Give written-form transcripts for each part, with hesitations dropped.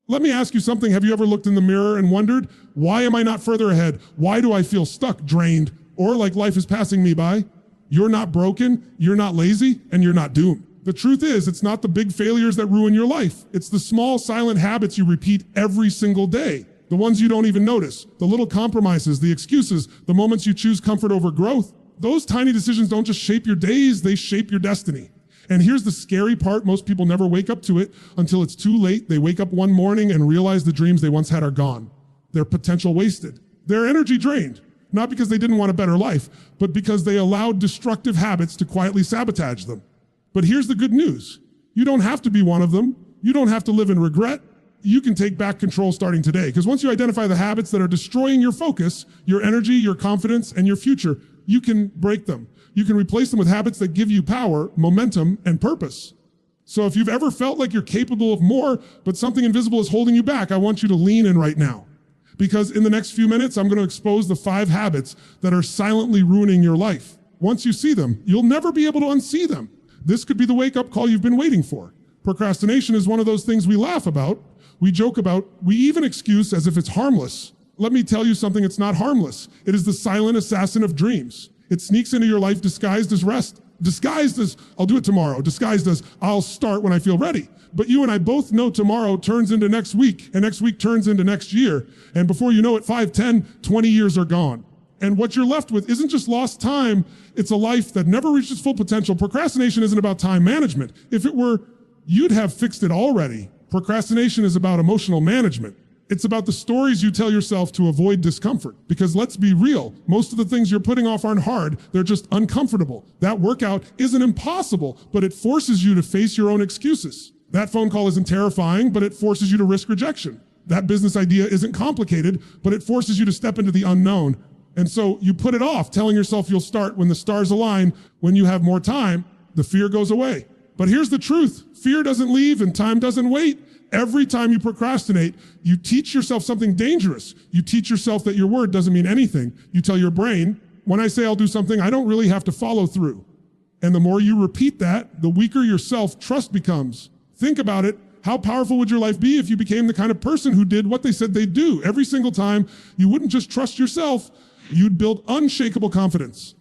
Let me ask you something. Have you ever looked in the mirror and wondered, why am I not further ahead? Why do I feel stuck, drained, or like life is passing me by? You're not broken, you're not lazy, and you're not doomed. The truth is, it's not the big failures that ruin your life. It's the small, silent habits you repeat every single day. The ones you don't even notice, the little compromises, the excuses, the moments you choose comfort over growth. Those tiny decisions don't just shape your days, they shape your destiny. And here's the scary part, most people never wake up to it until it's too late. They wake up one morning and realize the dreams they once had are gone. Their potential wasted. Their energy drained. Not because they didn't want a better life, but because they allowed destructive habits to quietly sabotage them. But here's the good news. You don't have to be one of them. You don't have to live in regret. You can take back control starting today. Because once you identify the habits that are destroying your focus, your energy, your confidence, and your future, you can break them. You can replace them with habits that give you power, momentum, and purpose. So if you've ever felt like you're capable of more, but something invisible is holding you back, I want you to lean in right now. Because in the next few minutes, I'm going to expose the 5 habits that are silently ruining your life. Once you see them, you'll never be able to unsee them. This could be the wake-up call you've been waiting for. Procrastination is one of those things we laugh about, we joke about, we even excuse as if it's harmless. Let me tell you something, it's not harmless. It is the silent assassin of dreams. It sneaks into your life disguised as rest, disguised as, I'll do it tomorrow, disguised as, I'll start when I feel ready. But you and I both know tomorrow turns into next week, and next week turns into next year. And before you know it, 5, 10, 20 years are gone. And what you're left with isn't just lost time, it's a life that never reached its full potential. Procrastination isn't about time management. If it were, you'd have fixed it already. Procrastination is about emotional management. It's about the stories you tell yourself to avoid discomfort. Because let's be real, most of the things you're putting off aren't hard, they're just uncomfortable. That workout isn't impossible, but it forces you to face your own excuses. That phone call isn't terrifying, but it forces you to risk rejection. That business idea isn't complicated, but it forces you to step into the unknown. And so you put it off, telling yourself you'll start when the stars align, when you have more time, the fear goes away. But here's the truth, fear doesn't leave and time doesn't wait. Every time you procrastinate, you teach yourself something dangerous. You teach yourself that your word doesn't mean anything. You tell your brain, when I say I'll do something, I don't really have to follow through. And the more you repeat that, the weaker your self-trust becomes. Think about it. How powerful would your life be if you became the kind of person who did what they said they'd do? Every single time, you wouldn't just trust yourself, you'd build unshakable confidence.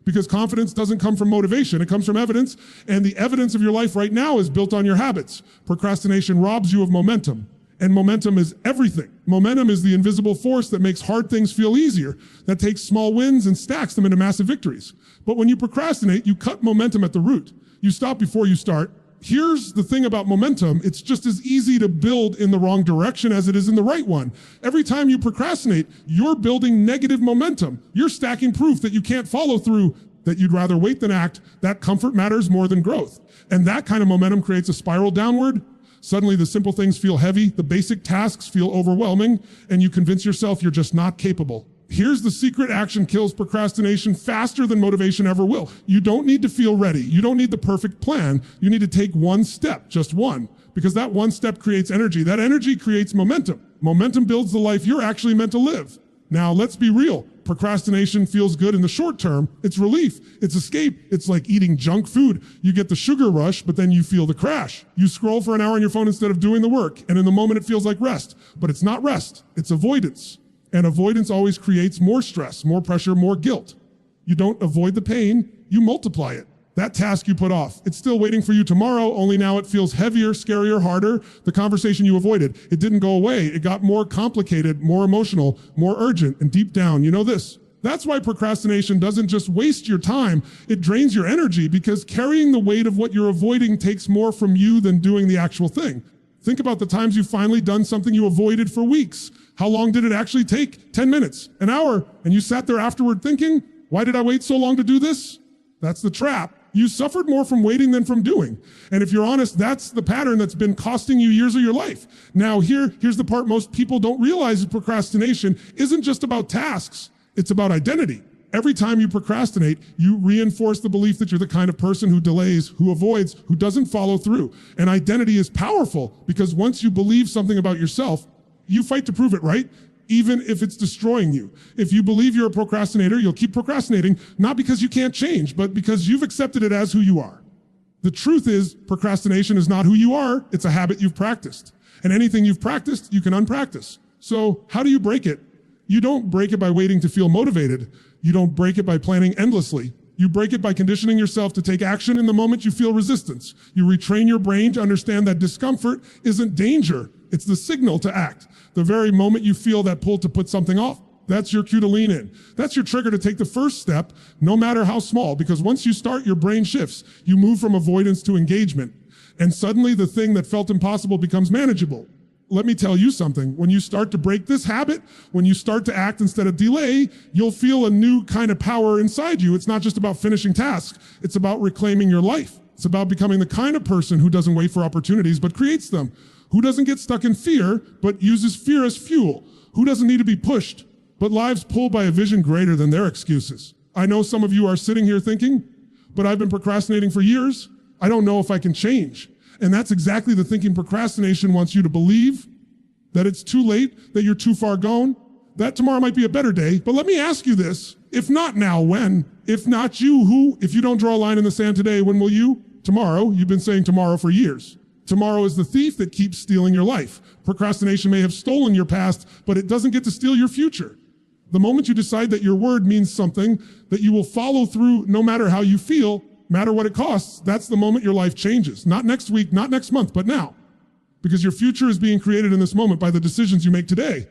Because confidence doesn't come from motivation, it comes from evidence, and the evidence of your life right now is built on your habits. Procrastination robs you of momentum, and momentum is everything. Momentum is the invisible force that makes hard things feel easier, that takes small wins and stacks them into massive victories. But when you procrastinate, you cut momentum at the root. You stop before you start. Here's the thing about momentum, it's just as easy to build in the wrong direction as it is in the right one. Every time you procrastinate, you're building negative momentum. You're stacking proof that you can't follow through, that you'd rather wait than act, that comfort matters more than growth. And that kind of momentum creates a spiral downward. Suddenly the simple things feel heavy, the basic tasks feel overwhelming, and you convince yourself you're just not capable. Here's the secret: action kills procrastination faster than motivation ever will. You don't need to feel ready. You don't need the perfect plan. You need to take one step, just one, because that one step creates energy. That energy creates momentum. Momentum builds the life you're actually meant to live. Now, let's be real. Procrastination feels good in the short term. It's relief. It's escape. It's like eating junk food. You get the sugar rush, but then you feel the crash. You scroll for an hour on your phone instead of doing the work, and in the moment it feels like rest. But it's not rest. It's avoidance. And avoidance always creates more stress, more pressure, more guilt. You don't avoid the pain, you multiply it. That task you put off, it's still waiting for you tomorrow, only now it feels heavier, scarier, harder. The conversation you avoided, it didn't go away. It got more complicated, more emotional, more urgent, and deep down, you know this. That's why procrastination doesn't just waste your time, it drains your energy, because carrying the weight of what you're avoiding takes more from you than doing the actual thing. Think about the times you've finally done something you avoided for weeks. How long did it actually take? 10 minutes, an hour, and you sat there afterward thinking, why did I wait so long to do this? That's the trap. You suffered more from waiting than from doing. And if you're honest, that's the pattern that's been costing you years of your life. Now here's the part most people don't realize is procrastination isn't just about tasks, it's about identity. Every time you procrastinate, you reinforce the belief that you're the kind of person who delays, who avoids, who doesn't follow through. And identity is powerful because once you believe something about yourself, you fight to prove it, right? Even if it's destroying you. If you believe you're a procrastinator, you'll keep procrastinating, not because you can't change, but because you've accepted it as who you are. The truth is, procrastination is not who you are, it's a habit you've practiced. And anything you've practiced, you can unpractice. So how do you break it? You don't break it by waiting to feel motivated. You don't break it by planning endlessly. You break it by conditioning yourself to take action in the moment you feel resistance. You retrain your brain to understand that discomfort isn't danger. It's the signal to act. The very moment you feel that pull to put something off, that's your cue to lean in. That's your trigger to take the first step, no matter how small, because once you start, your brain shifts. You move from avoidance to engagement. And suddenly the thing that felt impossible becomes manageable. Let me tell you something. When you start to break this habit, when you start to act instead of delay, you'll feel a new kind of power inside you. It's not just about finishing tasks. It's about reclaiming your life. It's about becoming the kind of person who doesn't wait for opportunities, but creates them. Who doesn't get stuck in fear, but uses fear as fuel. Who doesn't need to be pushed, but lives pulled by a vision greater than their excuses. I know some of you are sitting here thinking, but I've been procrastinating for years. I don't know if I can change. And that's exactly the thinking procrastination wants you to believe, that it's too late, that you're too far gone, that tomorrow might be a better day. But let me ask you this, if not now, when? If not you, who? If you don't draw a line in the sand today, when will you? Tomorrow. You've been saying tomorrow for years. Tomorrow is the thief that keeps stealing your life. Procrastination may have stolen your past, but it doesn't get to steal your future. The moment you decide that your word means something, that you will follow through no matter how you feel, matter what it costs, that's the moment your life changes. Not next week, not next month, but now. Because your future is being created in this moment by the decisions you make today.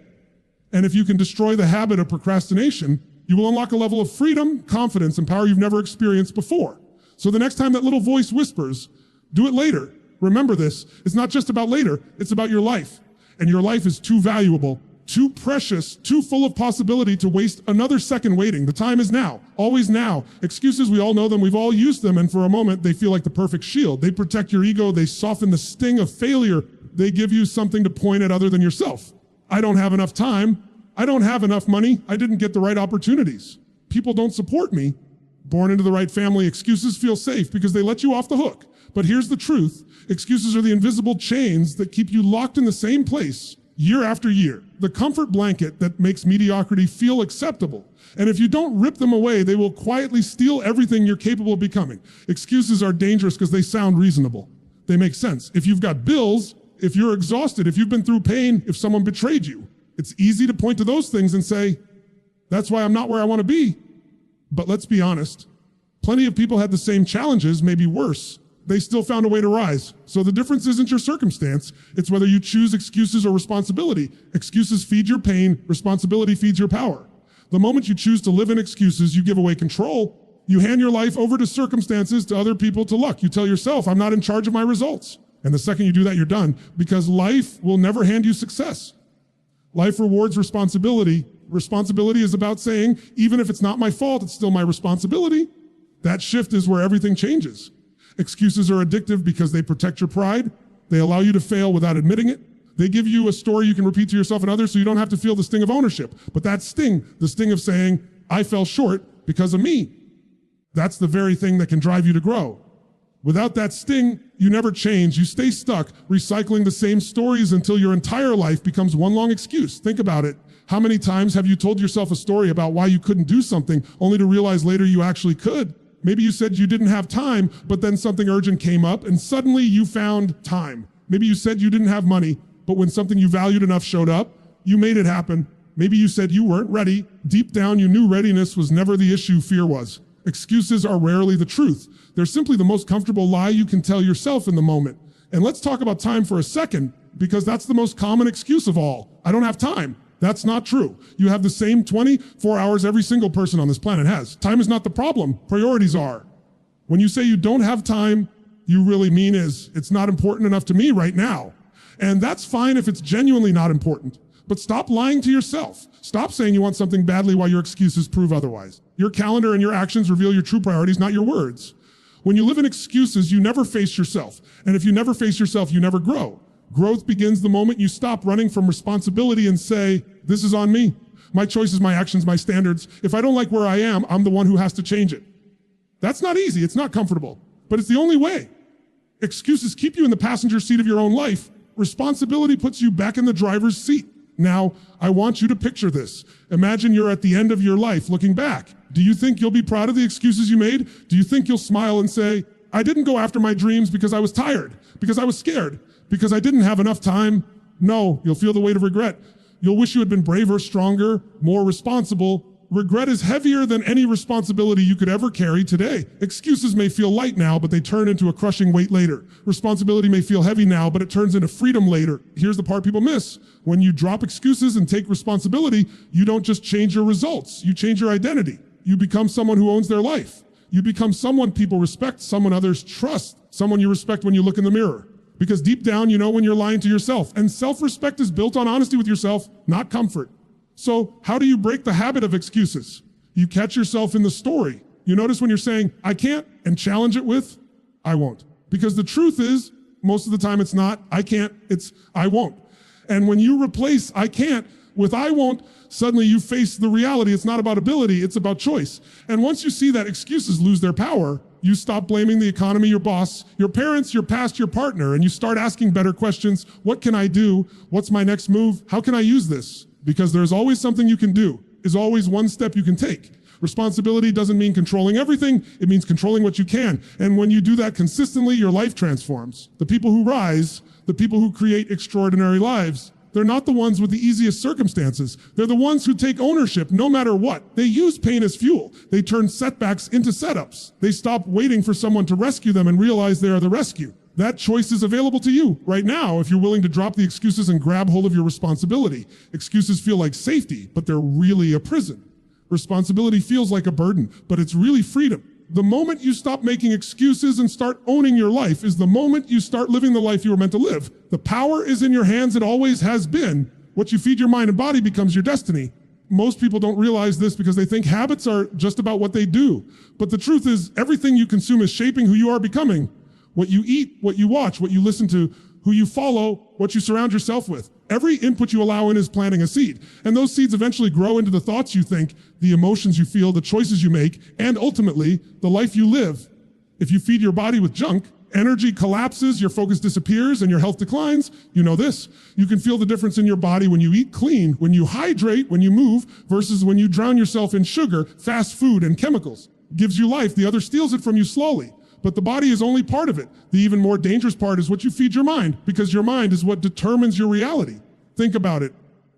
And if you can destroy the habit of procrastination, you will unlock a level of freedom, confidence, and power you've never experienced before. So the next time that little voice whispers, do it later. Remember this, it's not just about later, it's about your life. And your life is too valuable, too precious, too full of possibility to waste another second waiting. The time is now, always now. Excuses, we all know them, we've all used them, and for a moment, they feel like the perfect shield. They protect your ego, they soften the sting of failure, they give you something to point at other than yourself. I don't have enough time, I don't have enough money, I didn't get the right opportunities. People don't support me. Born into the right family, excuses feel safe because they let you off the hook. But here's the truth, excuses are the invisible chains that keep you locked in the same place year after year. The comfort blanket that makes mediocrity feel acceptable. And if you don't rip them away, they will quietly steal everything you're capable of becoming. Excuses are dangerous because they sound reasonable. They make sense. If you've got bills, if you're exhausted, if you've been through pain, if someone betrayed you, it's easy to point to those things and say, that's why I'm not where I want to be. But let's be honest, plenty of people had the same challenges, maybe worse. They still found a way to rise. So the difference isn't your circumstance, it's whether you choose excuses or responsibility. Excuses feed your pain, responsibility feeds your power. The moment you choose to live in excuses, you give away control. You hand your life over to circumstances, to other people, to luck. You tell yourself, I'm not in charge of my results. And the second you do that, you're done, because life will never hand you success. Life rewards responsibility. Responsibility is about saying, even if it's not my fault, it's still my responsibility. That shift is where everything changes. Excuses are addictive because they protect your pride. They allow you to fail without admitting it. They give you a story you can repeat to yourself and others so you don't have to feel the sting of ownership. But that sting, the sting of saying, I fell short because of me, that's the very thing that can drive you to grow. Without that sting, you never change. You stay stuck, recycling the same stories until your entire life becomes one long excuse. Think about it. How many times have you told yourself a story about why you couldn't do something, only to realize later you actually could? Maybe you said you didn't have time, but then something urgent came up and suddenly you found time. Maybe you said you didn't have money, but when something you valued enough showed up, you made it happen. Maybe you said you weren't ready. Deep down, you knew readiness was never the issue, fear was. Excuses are rarely the truth. They're simply the most comfortable lie you can tell yourself in the moment. And let's talk about time for a second, because that's the most common excuse of all. I don't have time. That's not true. You have the same 24 hours every single person on this planet has. Time is not the problem. Priorities are. When you say you don't have time, you really mean is, it's not important enough to me right now. And that's fine if it's genuinely not important. But stop lying to yourself. Stop saying you want something badly while your excuses prove otherwise. Your calendar and your actions reveal your true priorities, not your words. When you live in excuses, you never face yourself. And if you never face yourself, you never grow. Growth begins the moment you stop running from responsibility and say, this is on me. My choices, my actions, my standards. If I don't like where I am, I'm the one who has to change it. That's not easy. It's not comfortable, but it's the only way. Excuses keep you in the passenger seat of your own life. Responsibility puts you back in the driver's seat. Now, I want you to picture this. Imagine you're at the end of your life looking back. Do you think you'll be proud of the excuses you made? Do you think you'll smile and say, I didn't go after my dreams because I was tired, because I was scared, because I didn't have enough time. No, you'll feel the weight of regret. You'll wish you had been braver, stronger, more responsible. Regret is heavier than any responsibility you could ever carry today. Excuses may feel light now, but they turn into a crushing weight later. Responsibility may feel heavy now, but it turns into freedom later. Here's the part people miss. When you drop excuses and take responsibility, you don't just change your results, you change your identity. You become someone who owns their life. You become someone people respect, someone others trust, someone you respect when you look in the mirror. Because deep down, you know when you're lying to yourself. And self-respect is built on honesty with yourself, not comfort. So how do you break the habit of excuses? You catch yourself in the story. You notice when you're saying, I can't, and challenge it with, I won't. Because the truth is, most of the time it's not, I can't, it's, I won't. And when you replace I can't with I won't, suddenly you face the reality. It's not about ability, it's about choice. And once you see that excuses lose their power, you stop blaming the economy, your boss, your parents, your past, your partner, and you start asking better questions. What can I do? What's my next move? How can I use this? Because there's always something you can do. Is always one step you can take. Responsibility doesn't mean controlling everything. It means controlling what you can. And when you do that consistently, your life transforms. The people who rise, the people who create extraordinary lives, they're not the ones with the easiest circumstances. They're the ones who take ownership no matter what. They use pain as fuel. They turn setbacks into setups. They stop waiting for someone to rescue them and realize they are the rescue. That choice is available to you right now if you're willing to drop the excuses and grab hold of your responsibility. Excuses feel like safety, but they're really a prison. Responsibility feels like a burden, but it's really freedom. The moment you stop making excuses and start owning your life is the moment you start living the life you were meant to live. The power is in your hands. It always has been. What you feed your mind and body becomes your destiny. Most people don't realize this because they think habits are just about what they do. But the truth is, everything you consume is shaping who you are becoming. What you eat, what you watch, what you listen to, who you follow, what you surround yourself with. Every input you allow in is planting a seed. And those seeds eventually grow into the thoughts you think, the emotions you feel, the choices you make, and ultimately, the life you live. If you feed your body with junk, energy collapses, your focus disappears, and your health declines. You know this. You can feel the difference in your body when you eat clean, when you hydrate, when you move, versus when you drown yourself in sugar, fast food, and chemicals. It gives you life. The other steals it from you slowly. But the body is only part of it. The even more dangerous part is what you feed your mind, because your mind is what determines your reality. Think about it.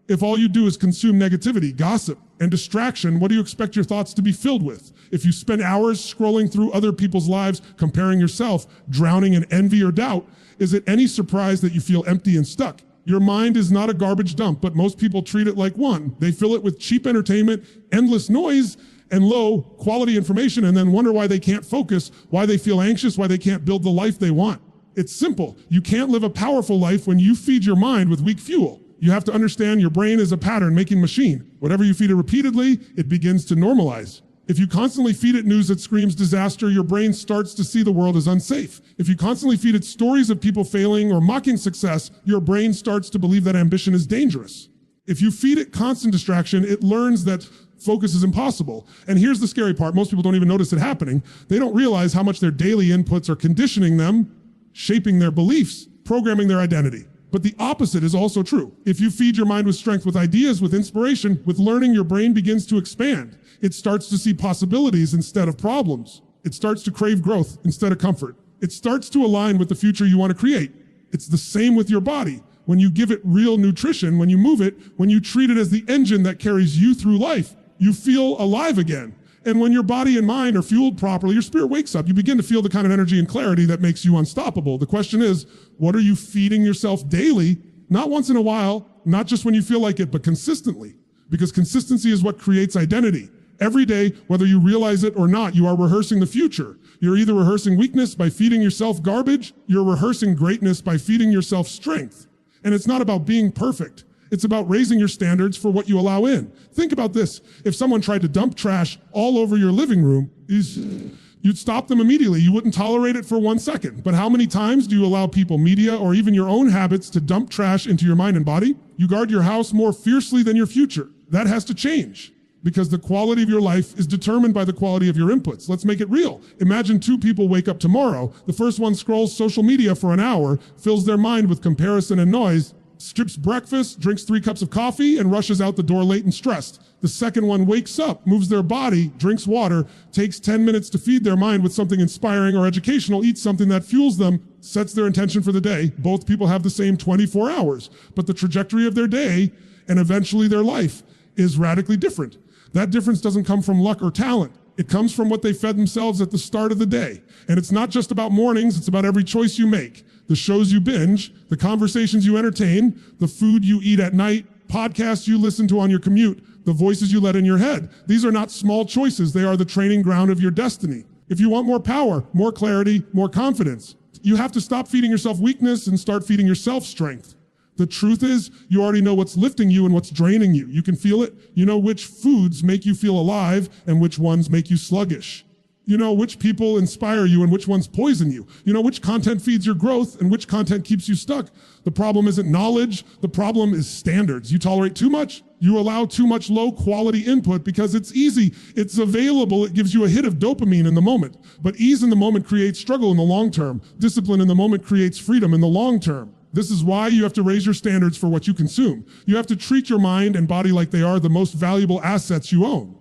If all you do is consume negativity, gossip, and distraction, what do you expect your thoughts to be filled with? If you spend hours scrolling through other people's lives, comparing yourself, drowning in envy or doubt, is it any surprise that you feel empty and stuck? Your mind is not a garbage dump, but most people treat it like one. They fill it with cheap entertainment, endless noise, and low quality information, and then wonder why they can't focus, why they feel anxious, why they can't build the life they want. It's simple. You can't live a powerful life when you feed your mind with weak fuel. You have to understand your brain is a pattern-making machine. Whatever you feed it repeatedly, it begins to normalize. If you constantly feed it news that screams disaster, your brain starts to see the world as unsafe. If you constantly feed it stories of people failing or mocking success, your brain starts to believe that ambition is dangerous. If you feed it constant distraction, it learns that focus is impossible. And here's the scary part. Most people don't even notice it happening. They don't realize how much their daily inputs are conditioning them, shaping their beliefs, programming their identity. But the opposite is also true. If you feed your mind with strength, with ideas, with inspiration, with learning, your brain begins to expand. It starts to see possibilities instead of problems. It starts to crave growth instead of comfort. It starts to align with the future you want to create. It's the same with your body. When you give it real nutrition, when you move it, when you treat it as the engine that carries you through life, you feel alive again. And when your body and mind are fueled properly, your spirit wakes up. You begin to feel the kind of energy and clarity that makes you unstoppable. The question is, what are you feeding yourself daily? Not once in a while, not just when you feel like it, but consistently. Because consistency is what creates identity. Every day, whether you realize it or not, you are rehearsing the future. You're either rehearsing weakness by feeding yourself garbage, you're rehearsing greatness by feeding yourself strength. And it's not about being perfect. It's about raising your standards for what you allow in. Think about this. If someone tried to dump trash all over your living room, you'd stop them immediately. You wouldn't tolerate it for 1 second. But how many times do you allow people, media, or even your own habits to dump trash into your mind and body? You guard your house more fiercely than your future. That has to change, because the quality of your life is determined by the quality of your inputs. Let's make it real. Imagine two people wake up tomorrow. The first one scrolls social media for an hour, fills their mind with comparison and noise. skips breakfast, drinks 3 cups of coffee, and rushes out the door late and stressed. The second one wakes up, moves their body, drinks water, takes 10 minutes to feed their mind with something inspiring or educational, eats something that fuels them, sets their intention for the day. Both people have the same 24 hours, but the trajectory of their day and eventually their life is radically different. That difference doesn't come from luck or talent. It comes from what they fed themselves at the start of the day. And it's not just about mornings, it's about every choice you make. The shows you binge, the conversations you entertain, the food you eat at night, podcasts you listen to on your commute, the voices you let in your head. These are not small choices, they are the training ground of your destiny. If you want more power, more clarity, more confidence, you have to stop feeding yourself weakness and start feeding yourself strength. The truth is, you already know what's lifting you and what's draining you. You can feel it. You know which foods make you feel alive and which ones make you sluggish. You know which people inspire you and which ones poison you. You know which content feeds your growth and which content keeps you stuck. The problem isn't knowledge. The problem is standards. You tolerate too much. You allow too much low quality input because it's easy. It's available. It gives you a hit of dopamine in the moment. But ease in the moment creates struggle in the long term. Discipline in the moment creates freedom in the long term. This is why you have to raise your standards for what you consume. You have to treat your mind and body like they are the most valuable assets you own,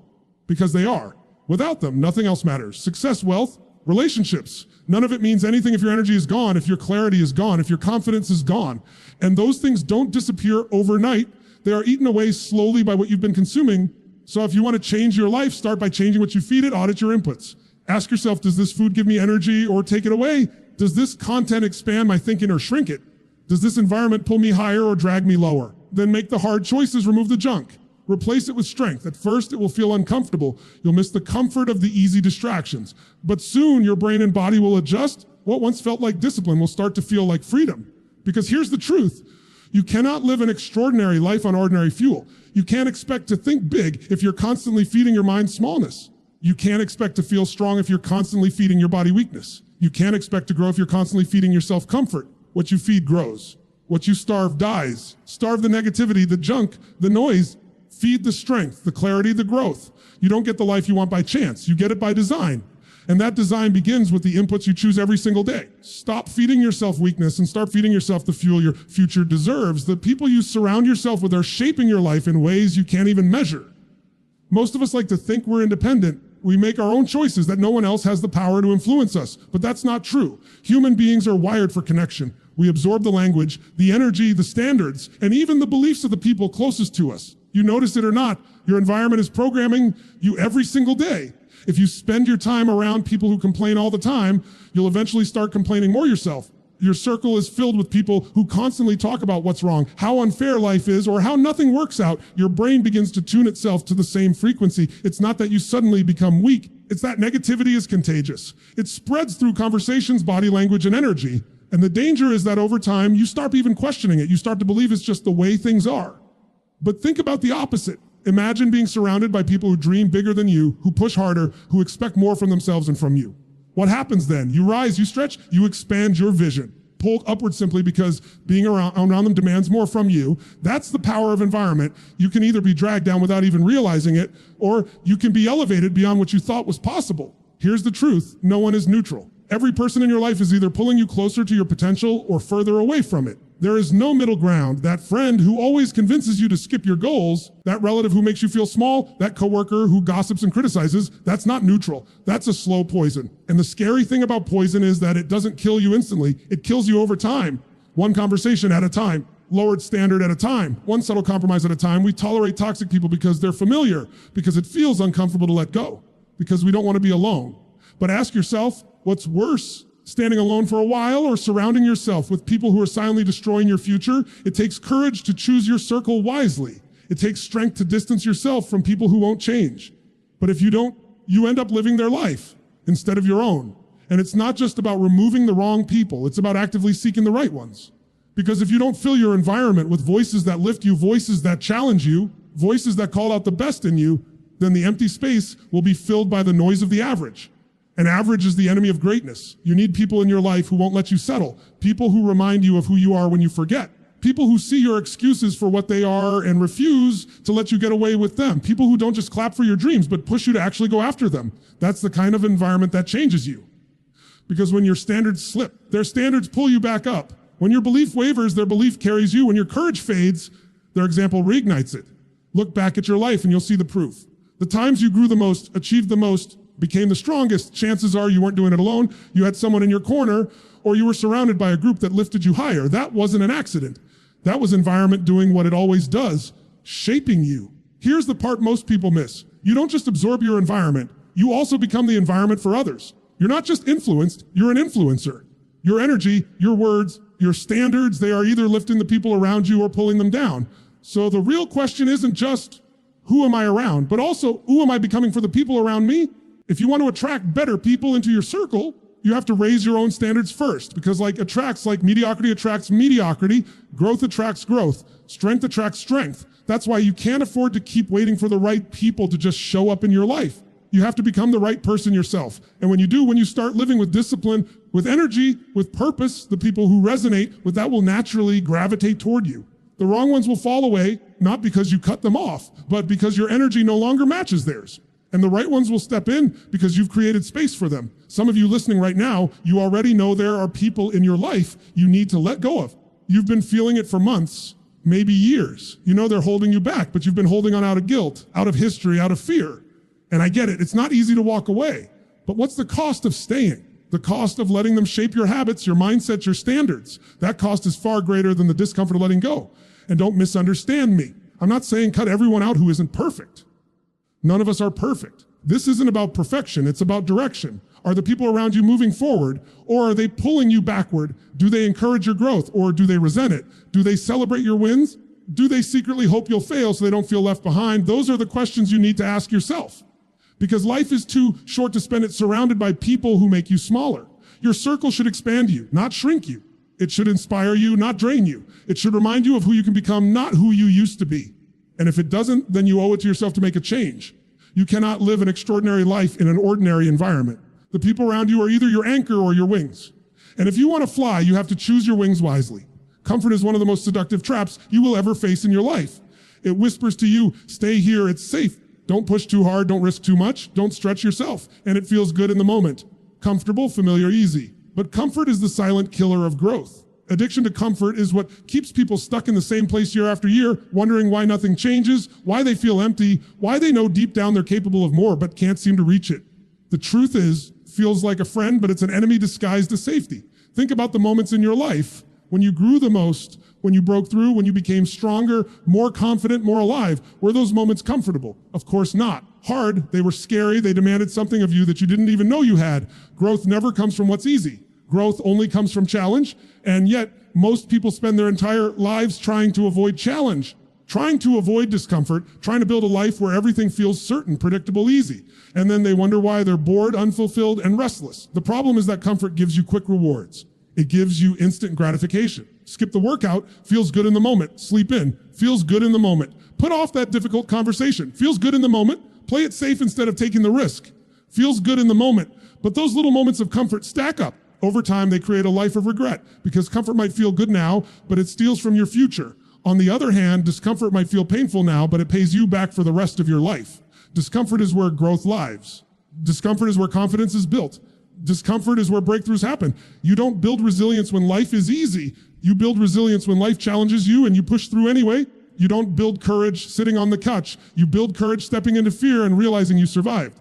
because they are. Without them, nothing else matters. Success, wealth, relationships. None of it means anything if your energy is gone, if your clarity is gone, if your confidence is gone. And those things don't disappear overnight. They are eaten away slowly by what you've been consuming. So if you want to change your life, start by changing what you feed it, audit your inputs. Ask yourself, does this food give me energy or take it away? Does this content expand my thinking or shrink it? Does this environment pull me higher or drag me lower? Then make the hard choices, remove the junk. Replace it with strength. At first, it will feel uncomfortable. You'll miss the comfort of the easy distractions. But soon, your brain and body will adjust. What once felt like discipline will start to feel like freedom. Because here's the truth. You cannot live an extraordinary life on ordinary fuel. You can't expect to think big if you're constantly feeding your mind smallness. You can't expect to feel strong if you're constantly feeding your body weakness. You can't expect to grow if you're constantly feeding yourself comfort. What you feed grows. What you starve dies. Starve the negativity, the junk, the noise. Feed the strength, the clarity, the growth. You don't get the life you want by chance. You get it by design. And that design begins with the inputs you choose every single day. Stop feeding yourself weakness and start feeding yourself the fuel your future deserves. The people you surround yourself with are shaping your life in ways you can't even measure. Most of us like to think we're independent. We make our own choices, that no one else has the power to influence us. But that's not true. Human beings are wired for connection. We absorb the language, the energy, the standards, and even the beliefs of the people closest to us. You notice it or not, your environment is programming you every single day. If you spend your time around people who complain all the time, you'll eventually start complaining more yourself. Your circle is filled with people who constantly talk about what's wrong, how unfair life is, or how nothing works out. Your brain begins to tune itself to the same frequency. It's not that you suddenly become weak. It's that negativity is contagious. It spreads through conversations, body language, and energy. And the danger is that over time, you start even questioning it. You start to believe it's just the way things are. But think about the opposite. Imagine being surrounded by people who dream bigger than you, who push harder, who expect more from themselves and from you. What happens then? You rise, you stretch, you expand your vision. Pulled upward simply because being around them demands more from you. That's the power of environment. You can either be dragged down without even realizing it, or you can be elevated beyond what you thought was possible. Here's the truth. No one is neutral. Every person in your life is either pulling you closer to your potential or further away from it. There is no middle ground. That friend who always convinces you to skip your goals, that relative who makes you feel small, that coworker who gossips and criticizes, that's not neutral. That's a slow poison. And the scary thing about poison is that it doesn't kill you instantly. It kills you over time. One conversation at a time, lowered standard at a time, one subtle compromise at a time. We tolerate toxic people because they're familiar, because it feels uncomfortable to let go, because we don't want to be alone. But ask yourself, what's worse? Standing alone for a while or surrounding yourself with people who are silently destroying your future? It takes courage to choose your circle wisely. It takes strength to distance yourself from people who won't change. But if you don't, you end up living their life instead of your own. And it's not just about removing the wrong people. It's about actively seeking the right ones. Because if you don't fill your environment with voices that lift you, voices that challenge you, voices that call out the best in you, then the empty space will be filled by the noise of the average. And average is the enemy of greatness. You need people in your life who won't let you settle. People who remind you of who you are when you forget. People who see your excuses for what they are and refuse to let you get away with them. People who don't just clap for your dreams, but push you to actually go after them. That's the kind of environment that changes you. Because when your standards slip, their standards pull you back up. When your belief wavers, their belief carries you. When your courage fades, their example reignites it. Look back at your life and you'll see the proof. The times you grew the most, achieved the most, became the strongest, chances are you weren't doing it alone. You had someone in your corner, or you were surrounded by a group that lifted you higher. That wasn't an accident. That was environment doing what it always does, shaping you. Here's the part most people miss. You don't just absorb your environment, you also become the environment for others. You're not just influenced, you're an influencer. Your energy, your words, your standards, they are either lifting the people around you or pulling them down. So the real question isn't just, who am I around, but also, who am I becoming for the people around me? If you want to attract better people into your circle, you have to raise your own standards first, because like mediocrity attracts mediocrity, growth attracts growth, strength attracts strength. That's why you can't afford to keep waiting for the right people to just show up in your life. You have to become the right person yourself. And when you do, when you start living with discipline, with energy, with purpose, the people who resonate with that will naturally gravitate toward you. The wrong ones will fall away, not because you cut them off, but because your energy no longer matches theirs. And the right ones will step in because you've created space for them. Some of you listening right now, you already know there are people in your life you need to let go of. You've been feeling it for months, maybe years. You know they're holding you back, but you've been holding on out of guilt, out of history, out of fear. And I get it, it's not easy to walk away. But what's the cost of staying? The cost of letting them shape your habits, your mindset, your standards. That cost is far greater than the discomfort of letting go. And don't misunderstand me. I'm not saying cut everyone out who isn't perfect. None of us are perfect. This isn't about perfection, it's about direction. Are the people around you moving forward, or are they pulling you backward? Do they encourage your growth, or do they resent it? Do they celebrate your wins? Do they secretly hope you'll fail so they don't feel left behind? Those are the questions you need to ask yourself. Because life is too short to spend it surrounded by people who make you smaller. Your circle should expand you, not shrink you. It should inspire you, not drain you. It should remind you of who you can become, not who you used to be. And if it doesn't, then you owe it to yourself to make a change. You cannot live an extraordinary life in an ordinary environment. The people around you are either your anchor or your wings. And if you want to fly, you have to choose your wings wisely. Comfort is one of the most seductive traps you will ever face in your life. It whispers to you, stay here, it's safe. Don't push too hard, don't risk too much, don't stretch yourself. And it feels good in the moment. Comfortable, familiar, easy. But comfort is the silent killer of growth. Addiction to comfort is what keeps people stuck in the same place year after year, wondering why nothing changes, why they feel empty, why they know deep down they're capable of more but can't seem to reach it. The truth is, feels like a friend, but it's an enemy disguised as safety. Think about the moments in your life when you grew the most, when you broke through, when you became stronger, more confident, more alive. Were those moments comfortable? Of course not. Hard, they were scary, they demanded something of you that you didn't even know you had. Growth never comes from what's easy. Growth only comes from challenge, and yet most people spend their entire lives trying to avoid challenge, trying to avoid discomfort, trying to build a life where everything feels certain, predictable, easy. And then they wonder why they're bored, unfulfilled, and restless. The problem is that comfort gives you quick rewards. It gives you instant gratification. Skip the workout, feels good in the moment. Sleep in, feels good in the moment. Put off that difficult conversation, feels good in the moment. Play it safe instead of taking the risk. Feels good in the moment. But those little moments of comfort stack up. Over time, they create a life of regret because comfort might feel good now, but it steals from your future. On the other hand, discomfort might feel painful now, but it pays you back for the rest of your life. Discomfort is where growth lies. Discomfort is where confidence is built. Discomfort is where breakthroughs happen. You don't build resilience when life is easy. You build resilience when life challenges you and you push through anyway. You don't build courage sitting on the couch. You build courage stepping into fear and realizing you survived.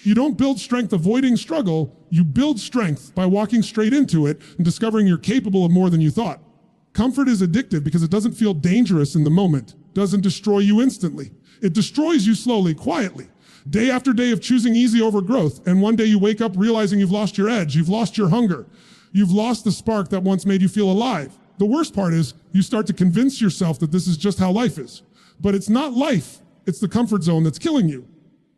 You don't build strength avoiding struggle. You build strength by walking straight into it and discovering you're capable of more than you thought. Comfort is addictive because it doesn't feel dangerous in the moment, doesn't destroy you instantly. It destroys you slowly, quietly. Day after day of choosing easy over growth, and one day you wake up realizing you've lost your edge, you've lost your hunger, you've lost the spark that once made you feel alive. The worst part is you start to convince yourself that this is just how life is. But it's not life, it's the comfort zone that's killing you.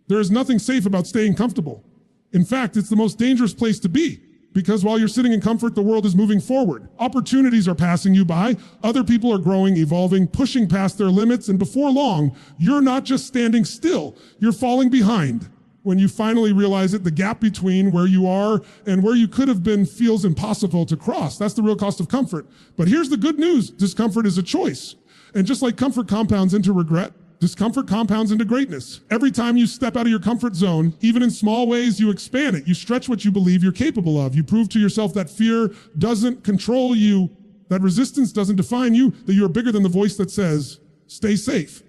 There is nothing safe about staying comfortable. In fact, it's the most dangerous place to be because while you're sitting in comfort, the world is moving forward. Opportunities are passing you by. Other people are growing, evolving, pushing past their limits. And before long, you're not just standing still, you're falling behind. When you finally realize it, the gap between where you are and where you could have been feels impossible to cross. That's the real cost of comfort. But here's the good news. Discomfort is a choice. And just like comfort compounds into regret, discomfort compounds into greatness. Every time you step out of your comfort zone, even in small ways, you expand it. You stretch what you believe you're capable of. You prove to yourself that fear doesn't control you. That resistance doesn't define you, that you are bigger than the voice that says, stay safe.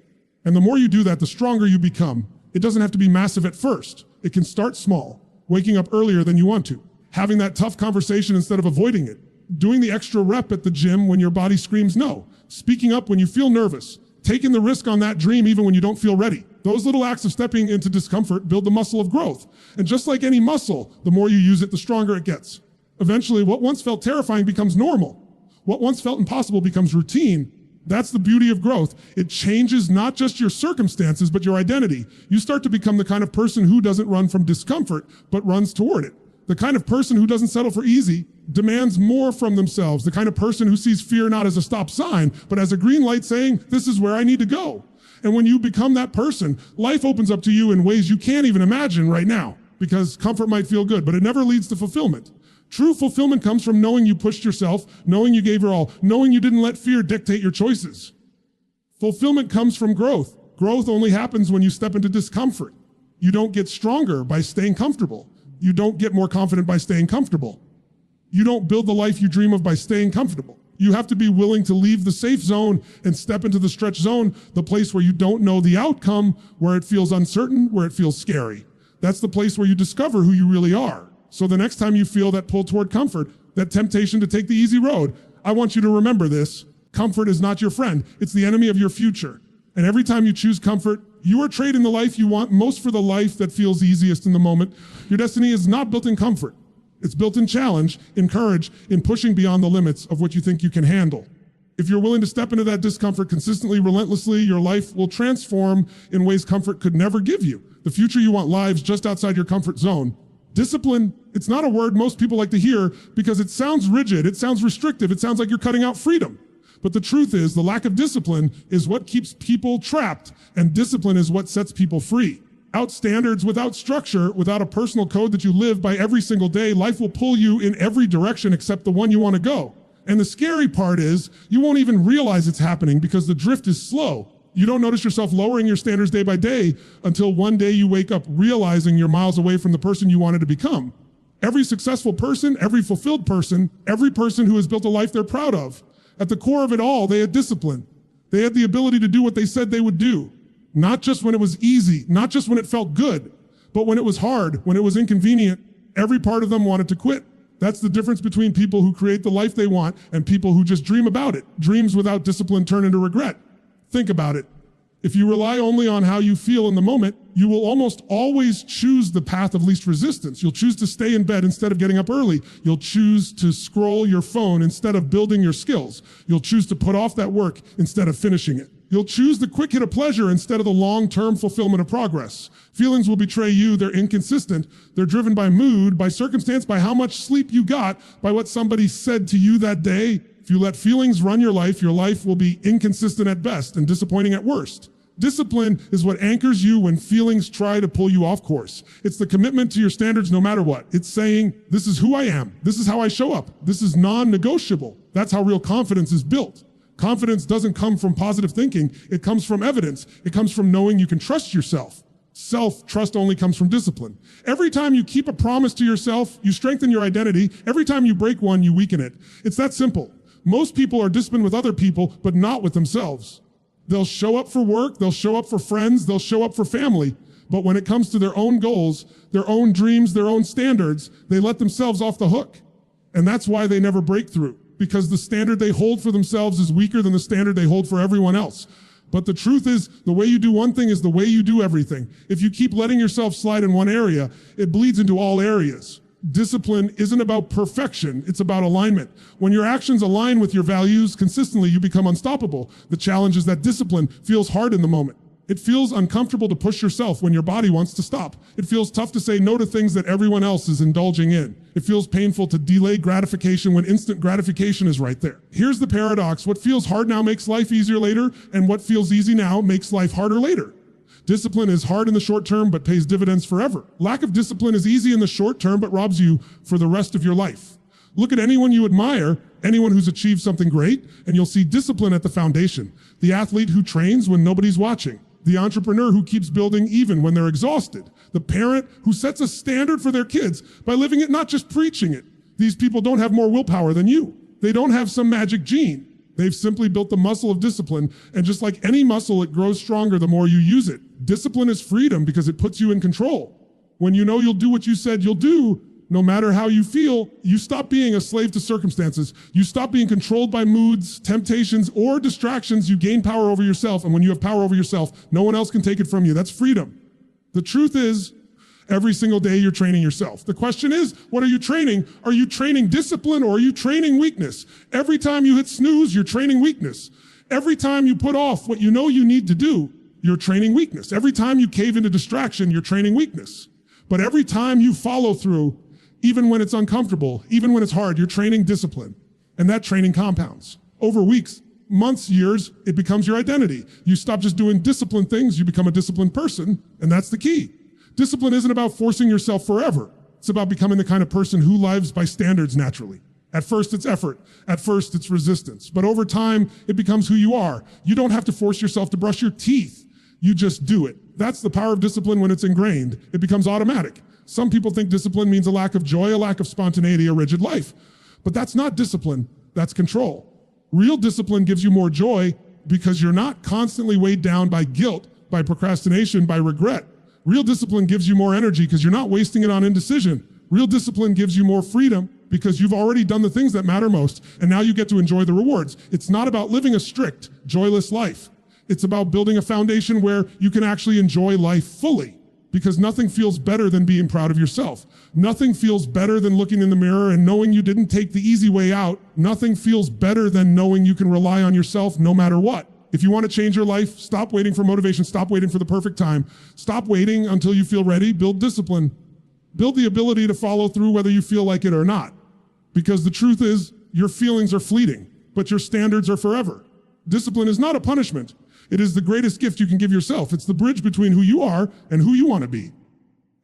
And the more you do that, the stronger you become. It doesn't have to be massive at first. It can start small, waking up earlier than you want to, having that tough conversation instead of avoiding it, doing the extra rep at the gym when your body screams no, speaking up when you feel nervous, taking the risk on that dream even when you don't feel ready. Those little acts of stepping into discomfort build the muscle of growth. And just like any muscle, the more you use it, the stronger it gets. Eventually, what once felt terrifying becomes normal. What once felt impossible becomes routine. That's the beauty of growth. It changes not just your circumstances, but your identity. You start to become the kind of person who doesn't run from discomfort, but runs toward it. The kind of person who doesn't settle for easy, demands more from themselves. The kind of person who sees fear not as a stop sign, but as a green light saying, this is where I need to go. And when you become that person, life opens up to you in ways you can't even imagine right now, because comfort might feel good, but it never leads to fulfillment. True fulfillment comes from knowing you pushed yourself, knowing you gave your all, knowing you didn't let fear dictate your choices. Fulfillment comes from growth. Growth only happens when you step into discomfort. You don't get stronger by staying comfortable. You don't get more confident by staying comfortable. You don't build the life you dream of by staying comfortable. You have to be willing to leave the safe zone and step into the stretch zone, the place where you don't know the outcome, where it feels uncertain, where it feels scary. That's the place where you discover who you really are. So the next time you feel that pull toward comfort, that temptation to take the easy road, I want you to remember this. Comfort is not your friend. It's the enemy of your future. And every time you choose comfort, you are trading the life you want most for the life that feels easiest in the moment. Your destiny is not built in comfort. It's built in challenge, in courage, in pushing beyond the limits of what you think you can handle. If you're willing to step into that discomfort consistently, relentlessly, your life will transform in ways comfort could never give you. The future you want lives just outside your comfort zone. Discipline, it's not a word most people like to hear because it sounds rigid, it sounds restrictive, it sounds like you're cutting out freedom. But the truth is, the lack of discipline is what keeps people trapped, and discipline is what sets people free. Without standards, without structure, without a personal code that you live by every single day, life will pull you in every direction except the one you want to go. And the scary part is, you won't even realize it's happening because the drift is slow. You don't notice yourself lowering your standards day by day until one day you wake up realizing you're miles away from the person you wanted to become. Every successful person, every fulfilled person, every person who has built a life they're proud of, at the core of it all, they had discipline. They had the ability to do what they said they would do. Not just when it was easy, not just when it felt good, but when it was hard, when it was inconvenient, every part of them wanted to quit. That's the difference between people who create the life they want and people who just dream about it. Dreams without discipline turn into regret. Think about it. If you rely only on how you feel in the moment, you will almost always choose the path of least resistance. You'll choose to stay in bed instead of getting up early. You'll choose to scroll your phone instead of building your skills. You'll choose to put off that work instead of finishing it. You'll choose the quick hit of pleasure instead of the long-term fulfillment of progress. Feelings will betray you. They're inconsistent. They're driven by mood, by circumstance, by how much sleep you got, by what somebody said to you that day. If you let feelings run your life will be inconsistent at best and disappointing at worst. Discipline is what anchors you when feelings try to pull you off course. It's the commitment to your standards no matter what. It's saying, this is who I am. This is how I show up. This is non-negotiable. That's how real confidence is built. Confidence doesn't come from positive thinking. It comes from evidence. It comes from knowing you can trust yourself. Self-trust only comes from discipline. Every time you keep a promise to yourself, you strengthen your identity. Every time you break one, you weaken it. It's that simple. Most people are disciplined with other people, but not with themselves. They'll show up for work, they'll show up for friends, they'll show up for family. But when it comes to their own goals, their own dreams, their own standards, they let themselves off the hook. And that's why they never break through, because the standard they hold for themselves is weaker than the standard they hold for everyone else. But the truth is, the way you do one thing is the way you do everything. If you keep letting yourself slide in one area, it bleeds into all areas. Discipline isn't about perfection, it's about alignment. When your actions align with your values consistently, you become unstoppable. The challenge is that discipline feels hard in the moment. It feels uncomfortable to push yourself when your body wants to stop. It feels tough to say no to things that everyone else is indulging in. It feels painful to delay gratification when instant gratification is right there. Here's the paradox. What feels hard now makes life easier later, and what feels easy now makes life harder later. Discipline is hard in the short term, but pays dividends forever. Lack of discipline is easy in the short term, but robs you for the rest of your life. Look at anyone you admire, anyone who's achieved something great, and you'll see discipline at the foundation. The athlete who trains when nobody's watching. The entrepreneur who keeps building even when they're exhausted. The parent who sets a standard for their kids by living it, not just preaching it. These people don't have more willpower than you. They don't have some magic gene. They've simply built the muscle of discipline, and just like any muscle, it grows stronger the more you use it. Discipline is freedom because it puts you in control. When you know you'll do what you said you'll do, no matter how you feel, you stop being a slave to circumstances. You stop being controlled by moods, temptations, or distractions. You gain power over yourself, and when you have power over yourself, no one else can take it from you. That's freedom. The truth is, every single day you're training yourself. The question is, what are you training? Are you training discipline or are you training weakness? Every time you hit snooze, you're training weakness. Every time you put off what you know you need to do, you're training weakness. Every time you cave into distraction, you're training weakness. But every time you follow through, even when it's uncomfortable, even when it's hard, you're training discipline. And that training compounds. Over weeks, months, years, it becomes your identity. You stop just doing disciplined things, you become a disciplined person, and that's the key. Discipline isn't about forcing yourself forever. It's about becoming the kind of person who lives by standards naturally. At first, it's effort. At first, it's resistance. But over time, it becomes who you are. You don't have to force yourself to brush your teeth. You just do it. That's the power of discipline when it's ingrained. It becomes automatic. Some people think discipline means a lack of joy, a lack of spontaneity, a rigid life. But that's not discipline, that's control. Real discipline gives you more joy because you're not constantly weighed down by guilt, by procrastination, by regret. Real discipline gives you more energy because you're not wasting it on indecision. Real discipline gives you more freedom because you've already done the things that matter most, and now you get to enjoy the rewards. It's not about living a strict, joyless life. It's about building a foundation where you can actually enjoy life fully, because nothing feels better than being proud of yourself. Nothing feels better than looking in the mirror and knowing you didn't take the easy way out. Nothing feels better than knowing you can rely on yourself no matter what. If you want to change your life, stop waiting for motivation, stop waiting for the perfect time. Stop waiting until you feel ready, build discipline. Build the ability to follow through whether you feel like it or not. Because the truth is, your feelings are fleeting, but your standards are forever. Discipline is not a punishment. It is the greatest gift you can give yourself. It's the bridge between who you are and who you want to be.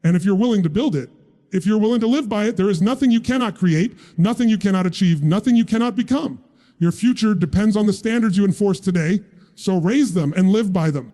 And if you're willing to build it, if you're willing to live by it, there is nothing you cannot create, nothing you cannot achieve, nothing you cannot become. Your future depends on the standards you enforce today. So raise them and live by them.